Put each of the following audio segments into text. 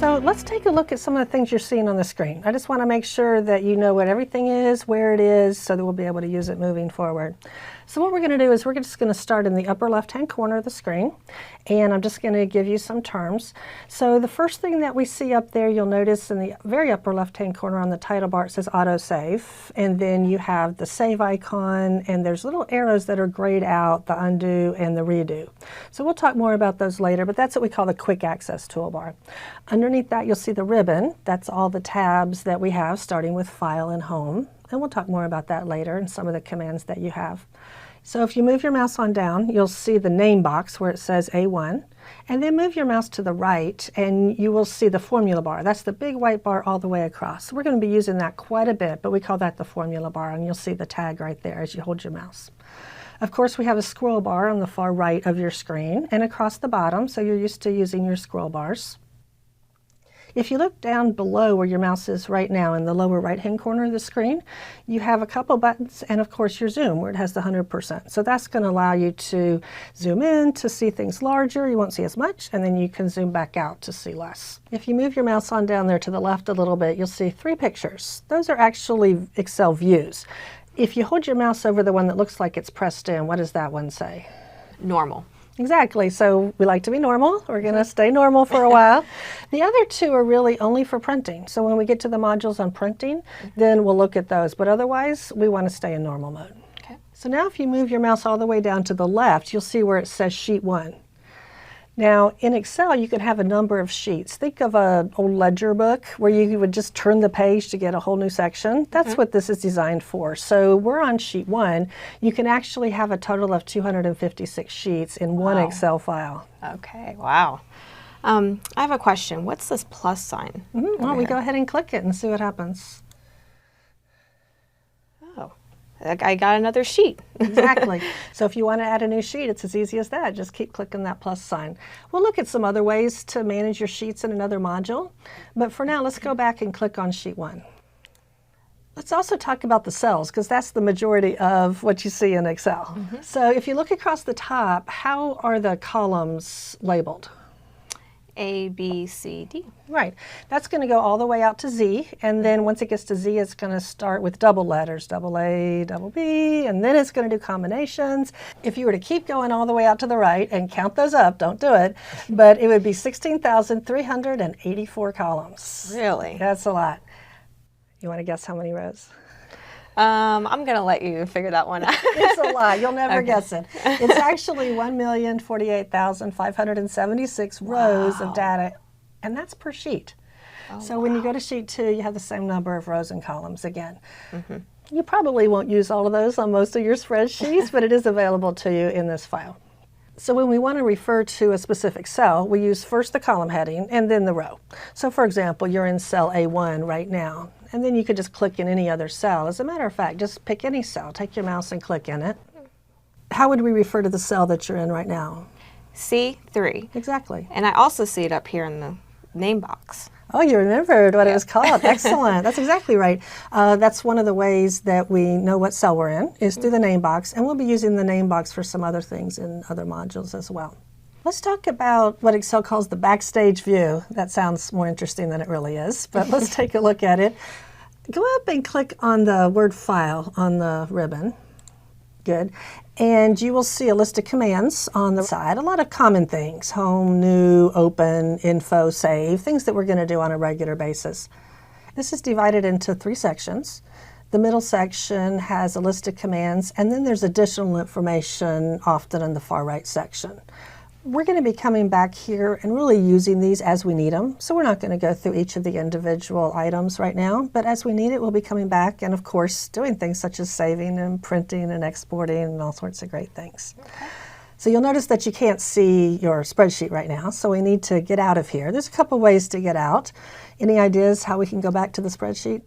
So let's take a look at some of the things you're seeing on the screen. I just want to make sure that you know what everything is, where it is, so that we'll be able to use it moving forward. So what we're going to do is we're just going to start in the upper left-hand corner of the screen, and I'm just going to give you some terms. So the first thing that we see up there, you'll notice in the very upper left-hand corner on the title bar, it says autosave, and then you have the save icon, and there's little arrows that are grayed out, the undo and the redo. So we'll talk more about those later, but that's what we call the quick access toolbar. Underneath that, you'll see the ribbon. That's all the tabs that we have, starting with File and Home. And we'll talk more about that later and some of the commands that you have. So if you move your mouse on down, you'll see the name box where it says A1. And then move your mouse to the right and you will see the formula bar. That's the big white bar all the way across. We're going to be using that quite a bit, but we call that the formula bar, and you'll see the tag right there as you hold your mouse. Of course, we have a scroll bar on the far right of your screen and across the bottom, so you're used to using your scroll bars. If you look down below where your mouse is right now in the lower right-hand corner of the screen, you have a couple buttons and of course your zoom where it has the 100%. So that's going to allow you to zoom in to see things larger, you won't see as much, and then you can zoom back out to see less. If you move your mouse on down there to the left a little bit, you'll see 3 pictures. Those are actually Excel views. If you hold your mouse over the one that looks like it's pressed in, what does that one say? Normal. Exactly. So we like to be normal. We're going to stay normal for a while. The other 2 are really only for printing. So when we get to the modules on printing, then we'll look at those. But otherwise, we want to stay in normal mode. Okay. So now if you move your mouse all the way down to the left, you'll see where it says Sheet 1. Now, in Excel, you can have a number of sheets. Think of an old ledger book where you would just turn the page to get a whole new section. That's what this is designed for. So we're on Sheet 1. You can actually have a total of 256 sheets in one Excel file. Okay, wow. I have a question. What's this plus sign? Why don't we go ahead and click it and see what happens? I got another sheet. Exactly. So if you want to add a new sheet, it's as easy as that. Just keep clicking that plus sign. We'll look at some other ways to manage your sheets in another module. But for now, let's go back and click on Sheet 1. Let's also talk about the cells, because that's the majority of what you see in Excel. So if you look across the top, how are the columns labeled? A, B, C, D. Right. That's going to go all the way out to Z, and then once it gets to Z, it's going to start with double letters, double A, double B, and then it's going to do combinations. If you were to keep going all the way out to the right and count those up, don't do it, but it would be 16,384 columns. Really? That's a lot. You want to guess how many rows? I'm going to let you figure that one out. It's a lot. You'll never guess it. It's actually 1,048,576 rows of data, and that's per sheet. So when you go to Sheet 2, you have the same number of rows and columns again. You probably won't use all of those on most of your spreadsheets, but it is available to you in this file. So when we want to refer to a specific cell, we use first the column heading and then the row. So for example, you're in cell A1 right now, and then you could just click in any other cell. As a matter of fact, just pick any cell, take your mouse and click in it. How would we refer to the cell that you're in right now? C3. Exactly. And I also see it up here in the name box. Oh, you remembered what it was called. Excellent. That's exactly right. That's one of the ways that we know what cell we're in, is through the name box, and we'll be using the name box for some other things in other modules as well. Let's talk about what Excel calls the Backstage View. That sounds more interesting than it really is, but let's take a look at it. Go up and click on the word File on the ribbon. Good. And you will see a list of commands on the side, a lot of common things: home, new, open, info, save, things that we're going to do on a regular basis. This is divided into 3 sections. The middle section has a list of commands, and then there's additional information often in the far right section. We're going to be coming back here and really using these as we need them. So we're not going to go through each of the individual items right now, but as we need it, we'll be coming back and of course doing things such as saving and printing and exporting and all sorts of great things. So you'll notice that you can't see your spreadsheet right now, so we need to get out of here. There's a couple ways to get out. Any ideas how we can go back to the spreadsheet?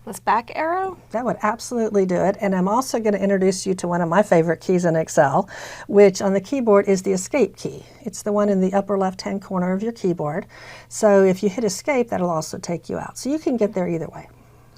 Let's back arrow. That would absolutely do it. And I'm also going to introduce you to one of my favorite keys in Excel, which on the keyboard is the escape key. It's the one in the upper left-hand corner of your keyboard. So if you hit escape, that'll also take you out. So you can get there either way.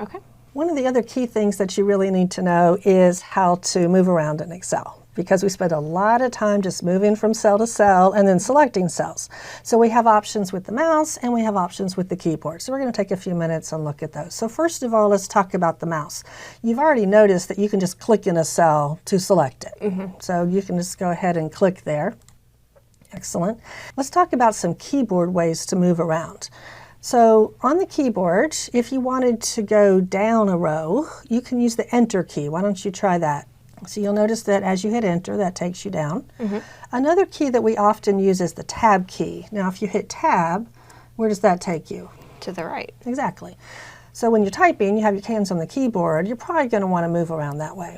Okay. One of the other key things that you really need to know is how to move around in Excel. because we spend a lot of time just moving from cell to cell and then selecting cells. So we have options with the mouse and we have options with the keyboard. So we're going to take a few minutes and look at those. So first of all, let's talk about the mouse. You've already noticed that you can just click in a cell to select it. So you can just go ahead and click there. Excellent. Let's talk about some keyboard ways to move around. So on the keyboard, if you wanted to go down a row, you can use the Enter key. Why don't you try that? So you'll notice that as you hit Enter, that takes you down. Another key that we often use is the Tab key. Now if you hit Tab, where does that take you? To the right. Exactly. So when you're typing, you have your hands on the keyboard, you're probably going to want to move around that way.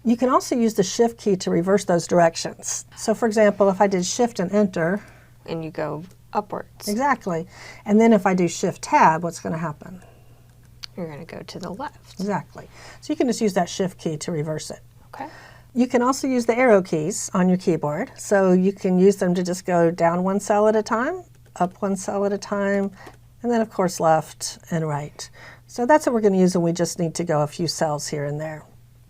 You can also use the Shift key to reverse those directions. So for example, if I did Shift and Enter. And you go upwards. Exactly. And then if I do Shift Tab, what's going to happen? You're going to go to the left. Exactly. So you can just use that Shift key to reverse it. Okay. You can also use the arrow keys on your keyboard. So you can use them to just go down one cell at a time, up one cell at a time, and then of course left and right. So that's what we're going to use when we just need to go a few cells here and there.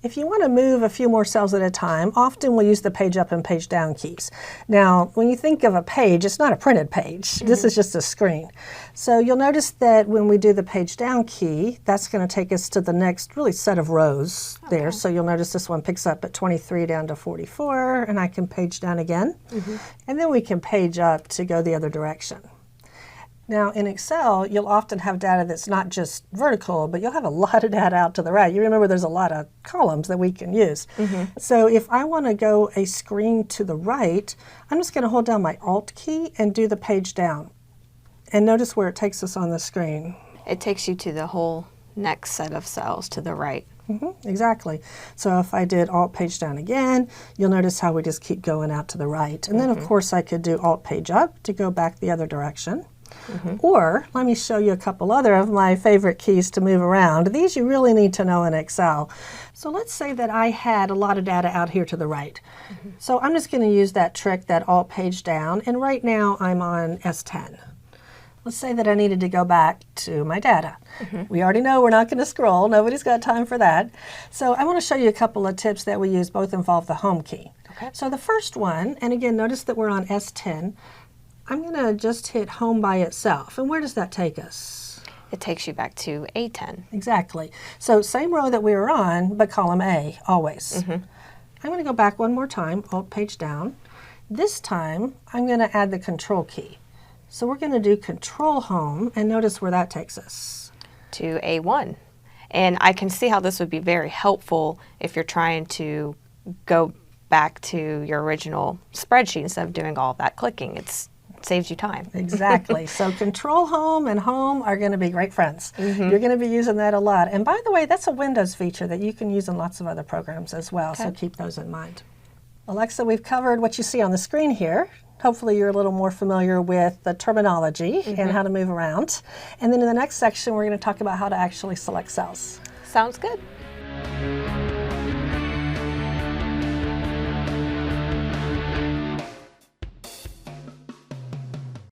If you want to move a few more cells at a time, often we'll use the page up and page down keys. Now, when you think of a page, it's not a printed page. This is just a screen. So you'll notice that when we do the page down key, that's going to take us to the next really set of rows there. So you'll notice this one picks up at 23 down to 44, and I can page down again. And then we can page up to go the other direction. Now in Excel, you'll often have data that's not just vertical, but you'll have a lot of data out to the right. You remember there's a lot of columns that we can use. So if I want to go a screen to the right, I'm just going to hold down my Alt key and do the page down. And notice where it takes us on the screen. It takes you to the whole next set of cells to the right. Exactly. So if I did Alt page down again, you'll notice how we just keep going out to the right. And then of course I could do Alt page up to go back the other direction. Or let me show you a couple other of my favorite keys to move around. These you really need to know in Excel. So let's say that I had a lot of data out here to the right. So I'm just going to use that trick, that Alt page down, and right now I'm on S10. Let's say that I needed to go back to my data. We already know we're not going to scroll. Nobody's got time for that. So I want to show you a couple of tips that we use. Both involve the Home key. So the first one, and again notice that we're on S10, I'm going to just hit Home by itself. And where does that take us? It takes you back to A10. Exactly. So same row that we were on, but column A, always. I'm going to go back one more time, Alt page down. This time, I'm going to add the Control key. So we're going to do Control Home, and notice where that takes us. To A1. And I can see how this would be very helpful if you're trying to go back to your original spreadsheet instead of doing all of that clicking. It saves you time. Exactly. So Control Home and Home are going to be great friends. You're going to be using that a lot. And by the way, that's a Windows feature that you can use in lots of other programs as well, so keep those in mind. Alexa, we've covered what you see on the screen here. Hopefully you're a little more familiar with the terminology and how to move around. And then in the next section, we're going to talk about how to actually select cells. Sounds good.